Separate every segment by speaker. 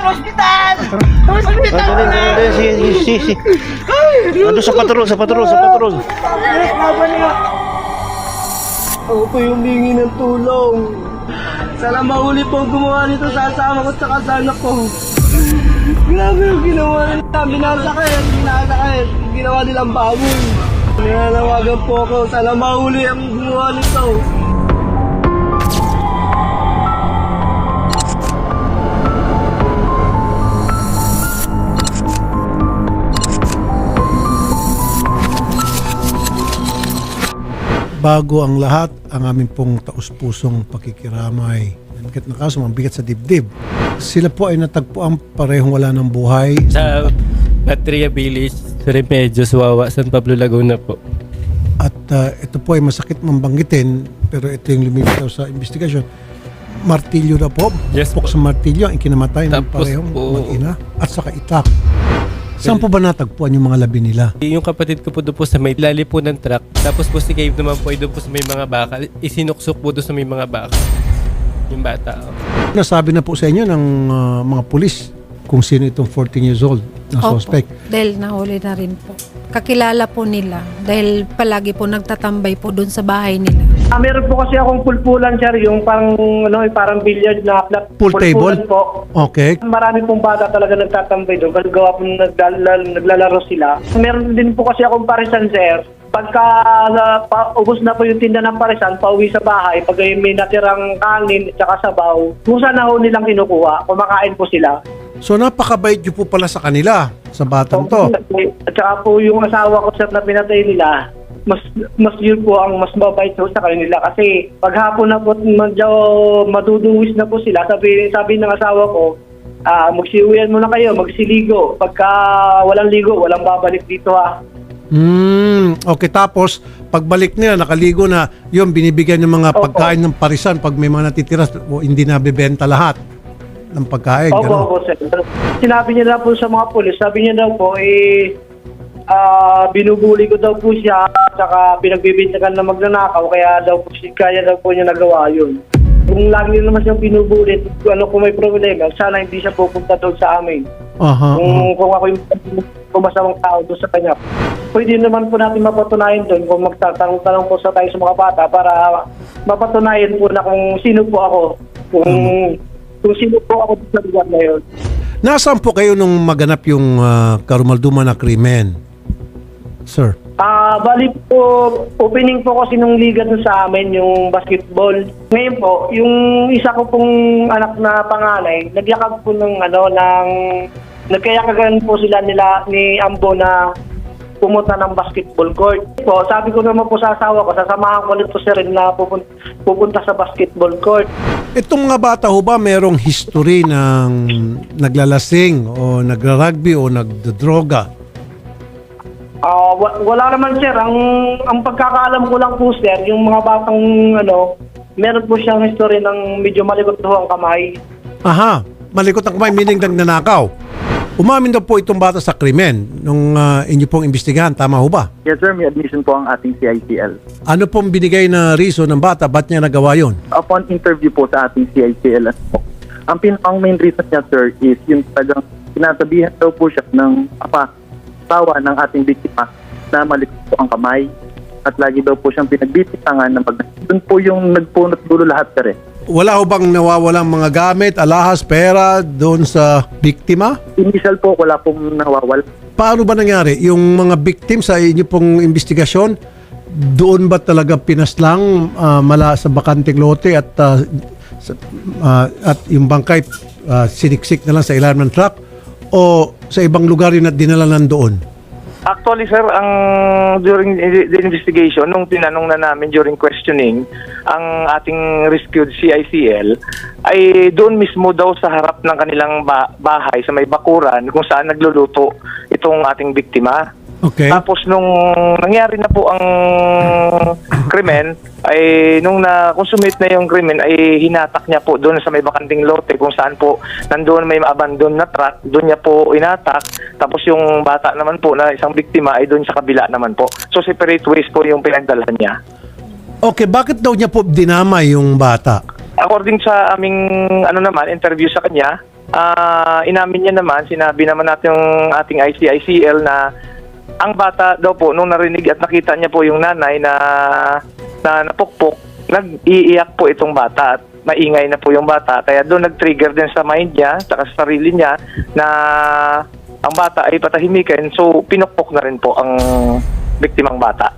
Speaker 1: Hospital! Hospital na!
Speaker 2: Si. Ando sa patrol.
Speaker 1: Ako po yung hingi ng tulong. Sana mahuli po ang gumawa nito sa asama ko at saka sa anak ko. Grabe yung ginawa nila. Binasakit. Ginawa nilang baboy. Nananawagan po ako. Sana mahuli ang gumawa nito.
Speaker 3: Bago ang lahat, ang aming pong taus-pusong pakikiramay. Bigat na kaso, mabigat sa dibdib. Sila po ay natagpuan parehong wala ng buhay.
Speaker 4: Sa Patria Village, Remedios, Wawa, San Pablo, Laguna po.
Speaker 3: At ito po ay masakit mambanggitin, pero ito yung lumilitaw sa investigasyon. Martilyo na po.
Speaker 4: Yes
Speaker 3: Pok sa martilyo ang ikinamatay ng
Speaker 4: Tapos
Speaker 3: parehong
Speaker 4: po,
Speaker 3: mag-ina. At saka itak. Saan po ba natagpuan yung mga labi nila?
Speaker 4: Yung kapatid ko po doon po sa may lali po ng truck. Tapos po si Cave naman po ay doon po sa may mga bakal. Isinuksok po doon sa may mga bakal. Yung bata.
Speaker 3: Nasabi na po sa inyo ng mga pulis kung sino itong 14 years old na suspect.
Speaker 5: Dahil nahuli na rin po. Kakilala po nila dahil palagi po nagtatambay po doon sa bahay nila.
Speaker 1: Meron po kasi akong pulpulan, sir, yung parang billiard na
Speaker 3: Pool table?
Speaker 1: po.
Speaker 3: Okay.
Speaker 1: Marami pong bata talaga nagtatambay doon kasi gawa po naglalaro sila. Meron din po kasi akong parisan, sir. Pagka ubos na po yung tinda ng parisan, pauwi sa bahay, pag may natirang kanin at saka sabaw, kung saan na ho nilang kinukuha, kumakain po sila.
Speaker 3: So napakabait niyo po pala sa kanila, sa batang to.
Speaker 1: At saka po yung asawa ko, sir, na pinatay nila, mas yun po ang mas mabait po sa kanila kasi paghapon na po medyo maduduwis na po sila, sabi ng asawa ko, magsiuwian muna kayo, magsiligo, pagka walang ligo walang babalik dito ha.
Speaker 3: Okay, tapos pagbalik nila nakaligo na, yun binibigyan ng mga pagkain ng parisan pag may mga natitira o hindi nabebenta lahat ng pagkain.
Speaker 1: Opo, sir. Sinabi niya na po sa mga pulis, sabi niya daw po binubuli ko daw po siya, saka pinagbibintagan na magnanakaw, kaya daw po niya nagawa yun. Kung lagi naman siyang binubulit, kung may problema, sana hindi siya pupunta doon sa amin. Kung ako yung masamang tao doon sa kanya. Pwede naman po natin mapatunayan doon kung magtatanong-tanong po tayo sa mga bata para mapatunayan po na kung sino po ako. Kung sino po ako sa lugar na yun.
Speaker 3: Nasaan po kayo nung maganap yung karumalduman na krimen, sir?
Speaker 1: Bali po, opening po kasi nung liga dun sa amin, yung basketball. Ngayon po, yung isa ko pong anak na panganay, nagyakag po nagkayakagan po sila ni Ambo na pumunta ng basketball court. Po, sabi ko naman po sa asawa ko, sasamahan ko nito si Ren na pupunta sa basketball court.
Speaker 3: Itong mga bata ho ba merong history ng naglalasing o nagra-rugby o nagdodroga?
Speaker 1: Wala naman, sir. Ang pagkakaalam ko lang po, sir, yung mga batang meron po siyang history ng medyo malikot ho ang kamay.
Speaker 3: Aha, malikot ang kamay, meaning nagnanakaw. Umamin daw po itong bata sa krimen nung inyo pong imbestigahan. Tama ho ba?
Speaker 6: Yes, sir. May admission po ang ating CICL.
Speaker 3: Ano pong binigay na reason ng bata? Ba't niya nagawa yun?
Speaker 6: Upon interview po sa ating CICL, ang main reason niya, sir, is yung talagang sinasabihan daw po siya ng asawa ng ating biktima na malikot po ang kamay at lagi daw po siyang pinagbibitangan na doon po yung nagpunot dulo lahat, sir.
Speaker 3: Wala ho bang nawawalang mga gamit, alahas, pera doon sa biktima?
Speaker 6: Initial po, wala pong nawawala.
Speaker 3: Paano ba nangyari? Yung mga victim sa inyo pong investigasyon, doon ba talaga pinaslang mala sa bakanting lote at yung bangkay siniksik na lang sa ilalim ng truck o sa ibang lugar yun at dinala nandoon?
Speaker 7: Actually, sir, during the investigation, nung tinanong na namin during questioning, ang ating rescued CICL ay doon mismo daw sa harap ng kanilang bahay sa may bakuran kung saan nagluluto itong ating biktima.
Speaker 3: Okay.
Speaker 7: Tapos nung nangyari na po ang krimen, ay nung na-consummate na yung krimen, ay hinatak niya po doon sa may bakanting lote kung saan po nandoon may abandon na truck, doon niya po inatak. Tapos yung bata naman po na isang biktima ay doon sa kabila naman po. So separate ways po yung pinagdalhan niya.
Speaker 3: Okay, bakit daw niya po dinamay yung bata?
Speaker 7: According sa aming interview sa kanya, inamin niya naman, sinabi naman natin yung ating ICICL na ang bata daw po, nung narinig at nakita niya po yung nanay na napukpok, nag-iiyak po itong bata at maingay na po yung bata. Kaya doon nag-trigger din sa mind niya, saka sa sarili niya na ang bata ay patahimikin. So, pinukpok na rin po ang biktimang bata.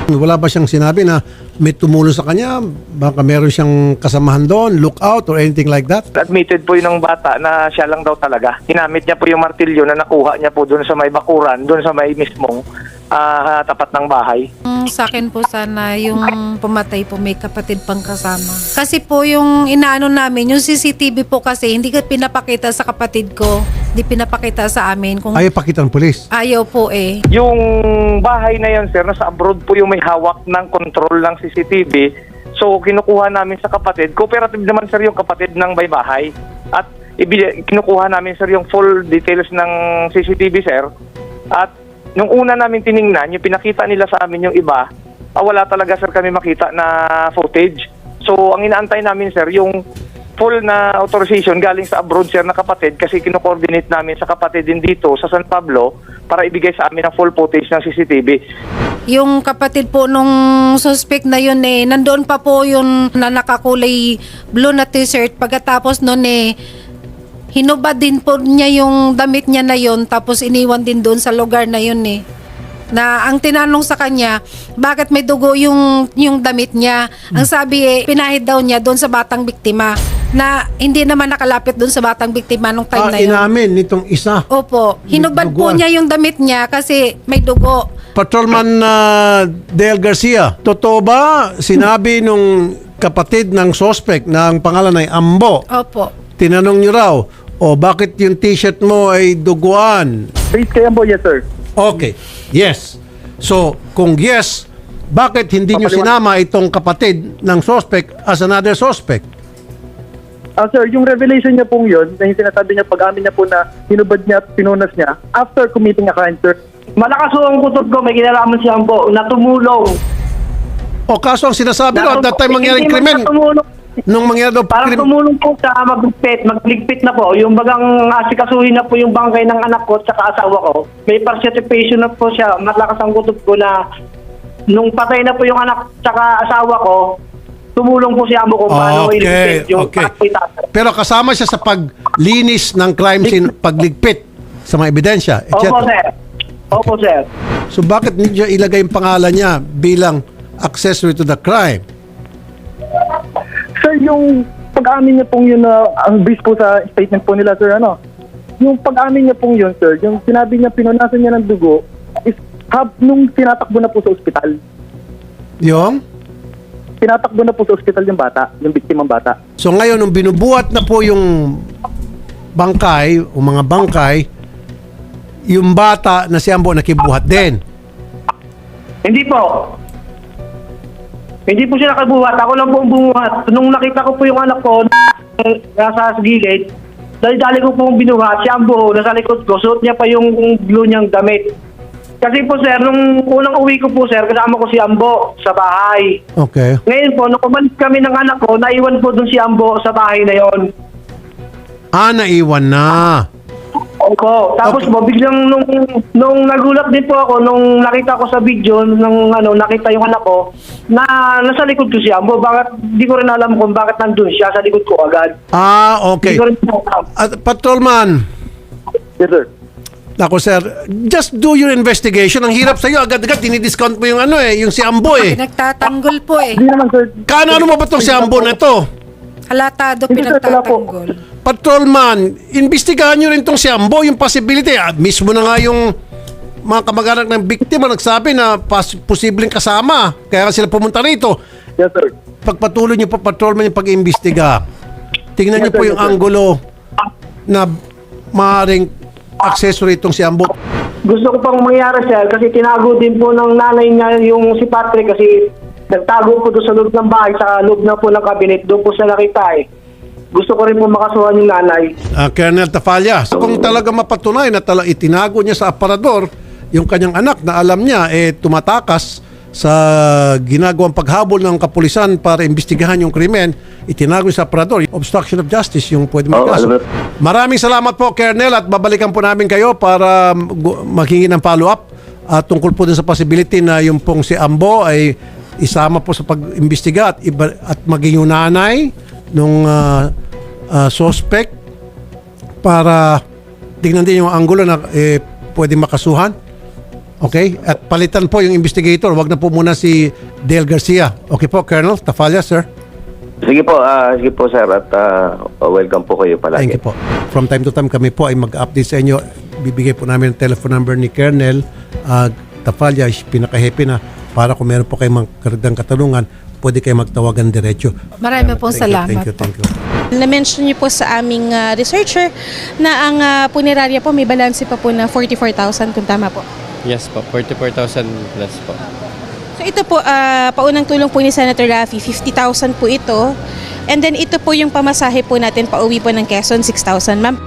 Speaker 3: Wala ba siyang sinabi na may tumulong sa kanya? Baka meron siyang kasamahan doon, lookout or anything like that?
Speaker 7: Admitted po yun ng bata na siya lang daw talaga. Ginamit niya po yung martilyo na nakuha niya po doon sa may bakuran, doon sa may mismong tapat ng bahay.
Speaker 5: Sa akin po sana yung pumatay po may kapatid pang kasama. Kasi po yung inaano namin, yung CCTV po kasi hindi ko pinapakita sa kapatid ko, hindi pinapakita sa amin. Kung
Speaker 3: Ayaw pakita ng polis.
Speaker 5: ayaw po eh.
Speaker 7: Yung bahay na yan, sir, nasa abroad po yung may hawak ng control ng CCTV. So, kinukuha namin sa kapatid. Cooperative naman, sir, yung kapatid ng may bahay. At kinukuha namin, sir, yung full details ng CCTV, sir. At nung una namin tiningnan, yung pinakita nila sa amin yung iba, wala talaga, sir, kami makita na footage. So, ang inaantay namin, sir, yung full na authorization galing sa abroad, sir, na kapatid kasi kino-coordinate namin sa kapatid din dito sa San Pablo para ibigay sa amin ang full footage ng CCTV.
Speaker 5: Yung kapatid po nung suspect na yun eh, nandoon pa po yun na nakakulay blue na t-shirt. Pagkatapos nun eh, hinubad din po niya yung damit niya na yun, tapos iniwan din doon sa lugar na yun eh. Na ang tinanong sa kanya, bakit may dugo yung damit niya? Ang sabi eh, pinahid daw niya doon sa batang biktima na hindi naman nakalapit doon sa batang biktima nung time na yun.
Speaker 3: Inamin nitong isa.
Speaker 5: Opo, hinubad po
Speaker 3: Duguan.
Speaker 5: niya yung damit niya kasi may dugo.
Speaker 3: Patrolman Del Garcia, totoo ba sinabi nung kapatid ng suspect na ang pangalan ay Ambo?
Speaker 5: Opo.
Speaker 3: Tinanong niyo raw, bakit yung t-shirt mo ay duguan?
Speaker 6: Based kay Ambo, yes sir.
Speaker 3: Okay, yes. So, kung yes, bakit hindi niyo sinama itong kapatid ng suspect as another suspect?
Speaker 6: Sir, yung revelation niya pong yun, na yung sinasabi niya, pag-amin niya po na hinubad niya at pinunas niya, after committing a crime, sir.
Speaker 1: Malakas ho ang kutob ko, may kinalaman si Ambo na tumulong.
Speaker 3: O kaso ang sinasabi at that time mangyaring
Speaker 1: Hindi man
Speaker 3: krimen,
Speaker 1: siya tumulong.
Speaker 3: nung mangyari daw
Speaker 1: Parang
Speaker 3: krimen,
Speaker 1: tumulong po sa magligpit na po. Yung bagang asikasuhin na po yung bangkay ng anak ko at saka asawa ko. May participation na po siya. Malakas ang kutob ko na nung patay na po yung anak at saka asawa ko, tumulong po si Ambo kung paano iligpit yung tatay.
Speaker 3: Pero kasama siya sa paglinis ng crime scene, pagligpit sa mga ebidensya, etc.
Speaker 1: Opo, sir. Opo, sir.
Speaker 3: So bakit niyo ilagay yung pangalan niya bilang accessory to the crime?
Speaker 6: Sir, yung pag-amin niya pong yun na, ang base po sa statement po nila, sir, yung pag-amin niya pong yun, sir, yung sinabi niya pinunasan niya ng dugo, is nung tinatakbo na po sa ospital.
Speaker 3: Yung?
Speaker 6: Tinatakbo na po sa ospital yung bata, yung biktimang bata.
Speaker 3: So ngayon, nung binubuhat na po yung bangkay, o mga bangkay, yung bata na si Ambo nakibuhat din.
Speaker 1: Hindi po. Hindi po siya nakabuhat. Ako lang po ang bumuhat. Nung nakita ko po yung anak ko nasa gilid, dali ko po binuhat. Si Ambo, nasa likod ko. Suot niya pa yung blue niyang damit. Kasi po sir, nung unang uwi ko po sir, kasama ko si Ambo sa bahay.
Speaker 3: Okay.
Speaker 1: Ngayon po, nung umalis kami ng anak ko, naiwan po dun si Ambo sa bahay na yon.
Speaker 3: Naiwan na.
Speaker 1: Opo. Tapos
Speaker 3: Okay.
Speaker 1: po, biglang nung nagulat din po ako, nung nakita ko sa video, nung nakita yung anak ko, na nasa likod ko si Ambo. Bakit, di ko rin alam kung bakit nandun siya sa likod ko agad.
Speaker 3: Okay.
Speaker 1: Di ko rin po alam.
Speaker 3: At Patrolman,
Speaker 6: Yes, sir.
Speaker 3: ako sir, just do your investigation. Ang hirap sa'yo, agad-agad dinidiscount mo yung yung si Ambo eh.
Speaker 5: Pinagtatanggol po eh.
Speaker 6: Hindi naman, sir.
Speaker 3: Ano mo ba itong si Ambo na to?
Speaker 5: Halatado
Speaker 6: Hindi, sir, wala po.
Speaker 5: pinagtatanggol.
Speaker 3: Patrolman, imbestigahan nyo rin itong si Ambo, yung possibility. Mismo na nga yung mga kamag-anak ng biktima nagsabi na posibleng kasama. Kaya sila pumunta rito.
Speaker 6: Yes, sir.
Speaker 3: Pagpatuloy nyo pa, Patrolman, yung pag-imbestiga. Tingnan nyo
Speaker 6: Yes,
Speaker 3: po
Speaker 6: sir,
Speaker 3: yung
Speaker 6: yes, sir.
Speaker 3: anggulo na maaaring accessory itong si Ambo.
Speaker 1: Gusto ko pang mangyari sir, kasi tinago din po ng nanay niya yung si Patrick kasi nagtago po doon sa loob ng bahay, sa loob na po ng cabinet, doon po siya nakita eh. Gusto ko rin po makasuhan yung nanay.
Speaker 3: Colonel Tafalla, so kung talaga mapatunay na itinago niya sa aparador yung kanyang anak na alam niya tumatakas sa ginagawang paghabol ng kapulisan para imbestigahan yung krimen, itinago sa aparador. Obstruction of justice yung pwede magkaso.
Speaker 6: Albert.
Speaker 3: Maraming salamat po, Colonel, at babalikan po namin kayo para maghingi ng follow-up tungkol po din sa possibility na yung pong si Ambo ay isama po sa pag-imbestiga at maging yung nanay nung suspect para tingnan din yung anggulo na pwede makasuhan. Okay? At palitan po yung investigator. Wag na po muna si Dale Garcia. Okay po, Colonel Tafalla, sir.
Speaker 8: Sige po sir at welcome po kayo palagi.
Speaker 3: Thank you po. From time to time kami po ay mag-update sa inyo. Bibigay po namin ang telephone number ni Colonel Tafalla. Pinaka-happy na para kung meron po kayong magkaragdang katanungan, pwede kayo magtawagan diretso.
Speaker 5: Marami pong salamat
Speaker 3: Thank you.
Speaker 9: Na-mention niyo po sa aming researcher na ang punerarya po may balanse pa po na 44,000 kung tama po.
Speaker 4: Yes po, 44,000 plus po.
Speaker 9: So ito po, paunang tulong po ni Senator Raffy, 50,000 po ito. And then ito po yung pamasahe po natin pauwi po ng Quezon, 6,000 ma'am.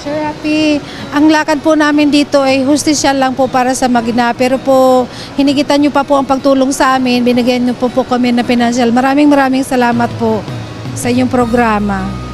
Speaker 5: Sir Rafi, ang lakad po namin dito ay hustisya lang po para sa Magna. Pero po, hinigitan nyo pa po ang pagtulong sa amin. Binigyan nyo po kami na financial. Maraming salamat po sa inyong programa.